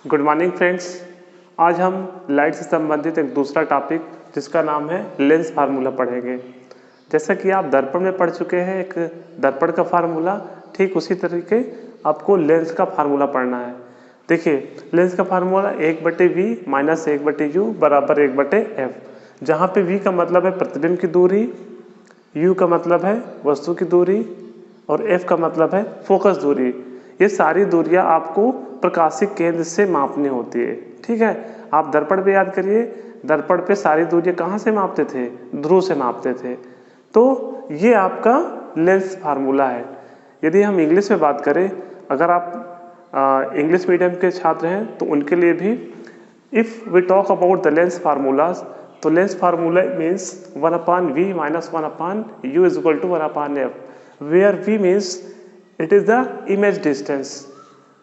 Good morning friends. आज हम light से संबंधित एक दूसरा टॉपिक जिसका नाम है लेंस फार्मूला पढ़ेंगे। जैसा कि आप दर्पण में पढ़ चुके हैं एक दर्पण का फार्मूला, ठीक उसी तरीके आपको लेंस का फार्मूला पढ़ना है। देखिए लेंस का फार्मूला 1/v माइनस 1/u बराबर 1/f, जहाँ पे v का मतलब है प्रतिबिंब की दूरी, u का मतलब है वस्तु की दूरी और f का मतलब है फोकस दूरी। ये सारी दूरियां आपको प्रकाशिक केंद्र से मापनी होती है। ठीक है, आप दर्पण पे याद करिए, दर्पण पे सारी दूरियां कहाँ से मापते थे? ध्रुव से मापते थे। तो ये आपका लेंस फार्मूला है। यदि हम इंग्लिश में बात करें, अगर आप इंग्लिश मीडियम के छात्र हैं तो उनके लिए भी if we talk about the lens formulas, तो lens formula means 1/v minus 1/u is equal to 1/f, where v means it is the image distance,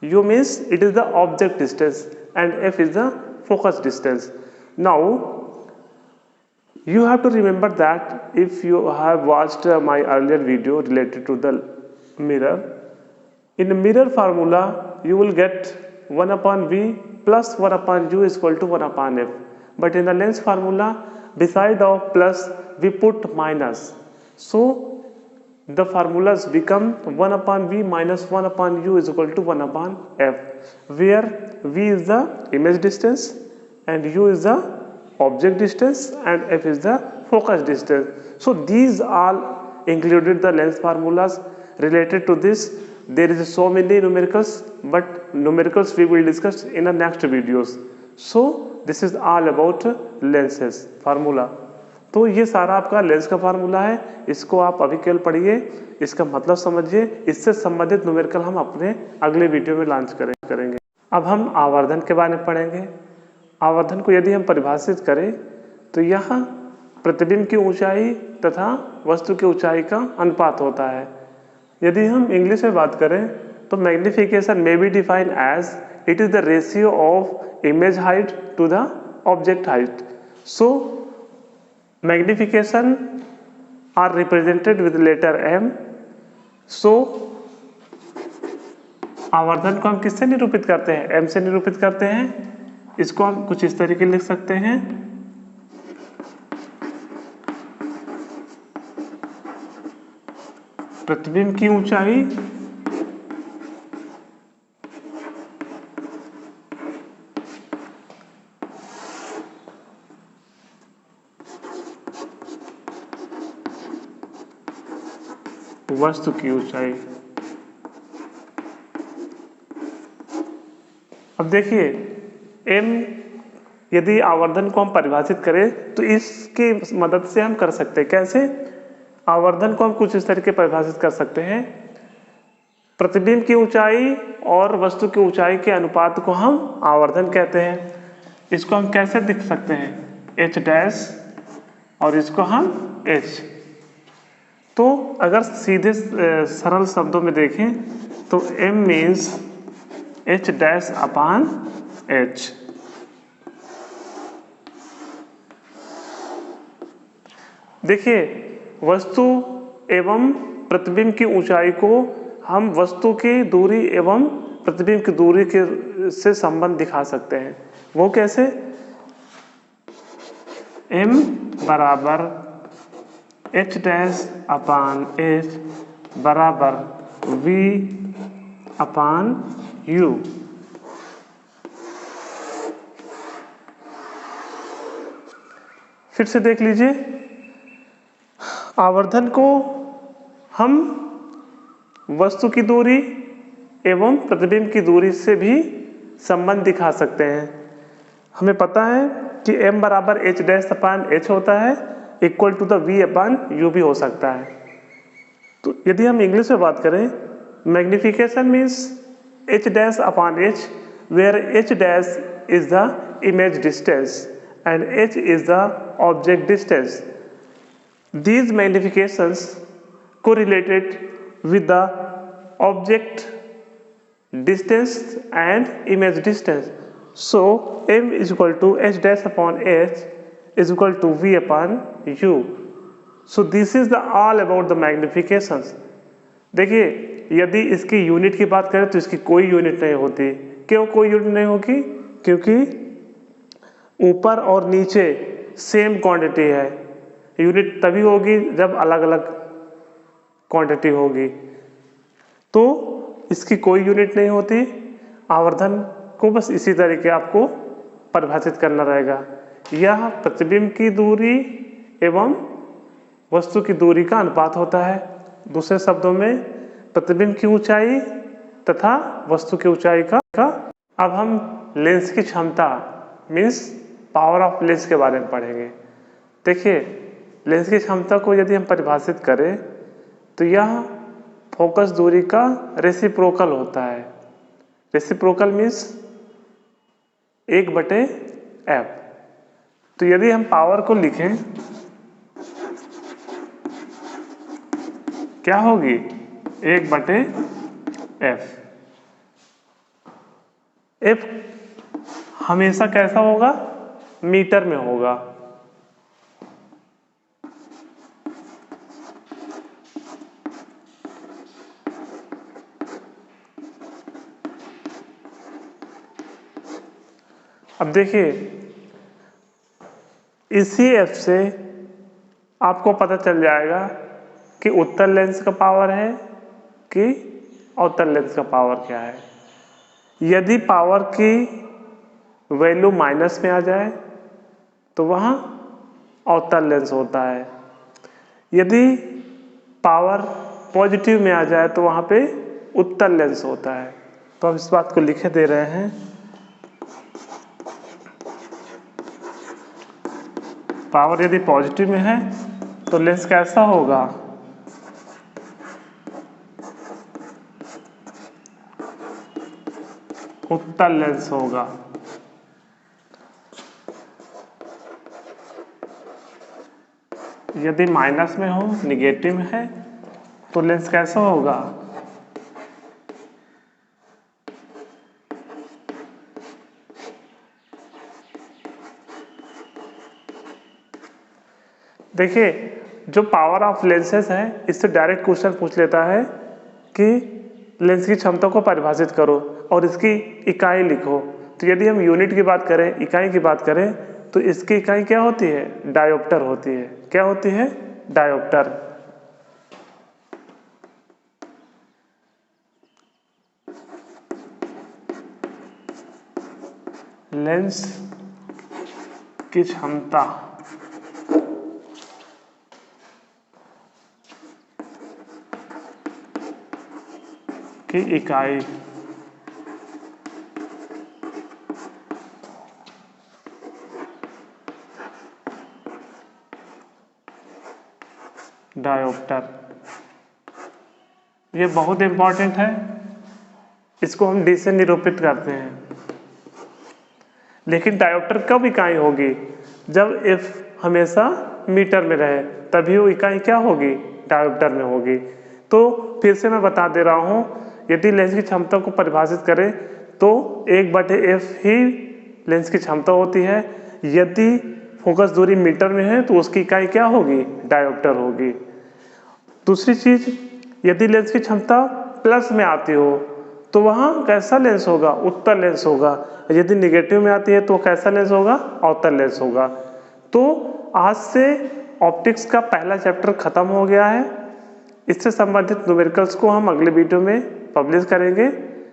u means it is the object distance and f is the focus distance. Now you have to remember that if you have watched my earlier video related to the mirror, in the mirror formula you will get 1/v plus 1/u is equal to 1/f, but in the lens formula beside of plus we put minus, so the formulas become 1/v minus 1/u is equal to 1/f, where v is the image distance and u is the object distance and f is the focus distance. So these all included the lens formulas. Related to this there is so many numericals, but numericals we will discuss in the next videos. So this is all about lenses formula. तो ये सारा आपका lens का formula है, इसको आप अभी केवल पढ़िए, इसका मतलब समझिए, इससे संबंधित न्यूमेरिकल हम अपने अगले वीडियो में लॉन्च करेंगे। अब हम आवर्धन के बारे में पढ़ेंगे। आवर्धन को यदि हम परिभाषित करें तो यह प्रतिबिंब की ऊंचाई तथा वस्तु की ऊंचाई का अनुपात होता है। यदि हम इंग्लिश में बात करें तो magnification may be defined as it is the ratio of image height to the object height. So magnification are represented with letter m. so आवर्धन को हम किससे निरूपित करते हैं? m से निरूपित करते हैं। इसको हम कुछ इस तरीके लिख सकते हैं, प्रतिबिंब की ऊंचाई वस्तु की ऊंचाई। अब देखिए m, यदि आवर्धन को हम परिभाषित करें तो इसकी मदद से हम कर सकते हैं। कैसे? आवर्धन को हम कुछ इस तरीके परिभाषित कर सकते हैं, प्रतिबिंब की ऊंचाई और वस्तु की ऊंचाई के अनुपात को हम आवर्धन कहते हैं। इसको हम कैसे लिख सकते हैं? h डैश और इसको हम h। तो अगर सीधे सरल शब्दों में देखें तो m means h dash upon h। देखिए वस्तु एवं प्रतिबिंब की ऊंचाई को हम वस्तु की दूरी एवं प्रतिबिंब की दूरी के से संबंध दिखा सकते हैं। वो कैसे? m बराबर h डैश अपान h बराबर v अपान u। फिर से देख लीजिए, आवर्धन को हम वस्तु की दूरी एवं प्रतिबिंब की दूरी से भी संबंध दिखा सकते हैं। हमें पता है कि m बराबर h डैश अपान h होता है, equal to the v upon u भी हो सकता है। तो यदि हम इंग्लिश में बात करें, magnification means h dash upon h, where h dash is the image distance and h is the object distance. These magnifications correlated with the object distance and image distance. So m is equal to h dash upon h is equal to v upon u. So this is the all about the magnifications. देखिए यदि इसकी unit की बात करें तो इसकी कोई unit नहीं होती, क्यों कोई यूनिट नहीं होगी? क्योंकि ऊपर और नीचे सेम क्वांटिटी है। यूनिट तभी होगी जब अलग अलग क्वांटिटी होगी, तो इसकी कोई यूनिट नहीं होती। आवर्धन को बस इसी तरीके आपको परिभाषित करना रहेगा। यह प्रतिबिंब की दूरी एवं वस्तु की दूरी का अनुपात होता है। दूसरे शब्दों में प्रतिबिंब की ऊंचाई तथा वस्तु की ऊंचाई का। अब हम लेंस की क्षमता मीन्स पावर ऑफ लेंस के बारे में पढ़ेंगे। देखिए, लेंस की क्षमता को यदि हम परिभाषित करें तो यह फोकस दूरी का रेसिप्रोकल होता है। Reciprocal means 1/f। तो यदि हम पावर को लिखें, क्या होगी? 1/f। f हमेशा कैसा होगा? मीटर में होगा। अब देखिए, इसी f से आपको पता चल जाएगा कि उत्तल लेंस का पावर है कि अवतल लेंस का पावर क्या है। यदि पावर की वैल्यू माइनस में आ जाए तो वहाँ अवतल लेंस होता है। यदि पावर पॉजिटिव में आ जाए तो वहाँ पे उत्तल लेंस होता है। तो हम इस बात को लिखे दे रहे हैं। पावर यदि पॉजिटिव में है तो लेंस कैसा होगा? उत्तल लेंस होगा। यदि माइनस में हो, निगेटिव में है, तो लेंस कैसा होगा? देखिए, जो पावर ऑफ लेंसेस है इससे डायरेक्ट क्वेश्चन पूछ लेता है कि लेंस की क्षमता को परिभाषित करो और इसकी इकाई लिखो। तो यदि हम यूनिट की बात करें, इकाई की बात करें, तो इसकी इकाई क्या होती है? डायोप्टर होती है। क्या होती है? डायोप्टर। लेंस की क्षमता की इकाई डायोप्टर। ये बहुत इंपॉर्टेंट है, इसको हम डी से निरूपित करते हैं। लेकिन डायोप्टर कब इकाई होगी? जब f हमेशा मीटर में रहे, तभी वो इकाई क्या होगी? डायोप्टर में होगी। तो फिर से मैं बता दे रहा हूं, यदि लेंस की क्षमता को परिभाषित करें तो 1/f ही लेंस की क्षमता होती है। यदि फोकस दूरी मीटर में है तो उसकी इकाई क्या होगी? डायोप्टर होगी। दूसरी चीज, यदि लेंस की क्षमता प्लस में आती हो तो वहाँ कैसा लेंस होगा? उत्तल लेंस होगा। यदि निगेटिव में आती है तो कैसा लेंस होगा? अवतल लेंस होगा। तो आज से ऑप्टिक्स का पहला चैप्टर खत्म हो गया है। इससे संबंधित न्यूमेरिकल्स को हम अगले वीडियो में पब्लिश करेंगे।